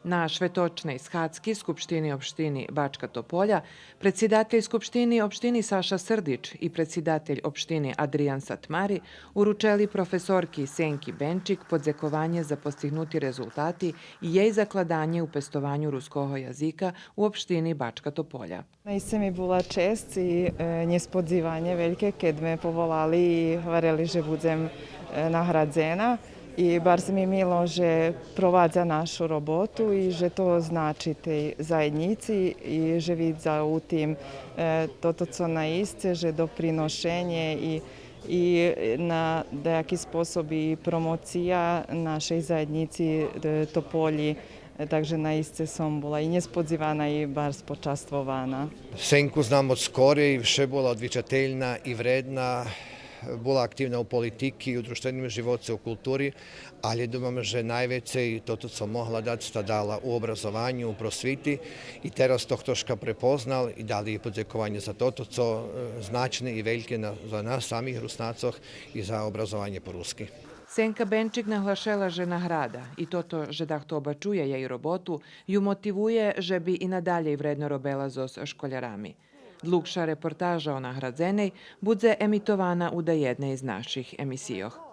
Na Švetočnej Shadski, Skupštini opštini Bačka Topolja, predsjedatelj Skupštini opštini Saša Srdić i predsjedatelj opštini Adrijan Satmari uručeli profesorki Senki Benčik podzekovanje za postignuti rezultati i jej zakladanje u pestovanju ruskого jazika u opštini Bačka Topolja. Najse mi bila čest i nespodzivanje veljke, kad me povolali i vareli, že budem nagradzena. I bar se mi milo, že provadza našu robotu i že to znači tej zajednici i že vidza u tim toto, co naisce, že doprinošenje i na dejaki sposob i promocija našej zajednici Topolji. Takže naisce som bola i nespodzivana i bar spočastvovana. Senku znam od skore i še bola odvičateljna i vredna. Bola aktivna u politiki i u društvenim životu, u kulturi, ali думам, že najveće i to, co mohla dati, sta dala u obrazovanju, u prosviti i teraz tohtoška prepoznal i dali je podzjekovanje za to, co značne i velike za nas samih Rusnacoh i za obrazovanje po-ruski. Senka Benčik nahlašela, že nagrada i toto, že dahto obačuje jej robotu, ju motivuje, že bi i nadalje vredno robela zos školjarami. Dlugša reportaža o nagradzenej budze emitovana u da jedne iz naših emisijoh.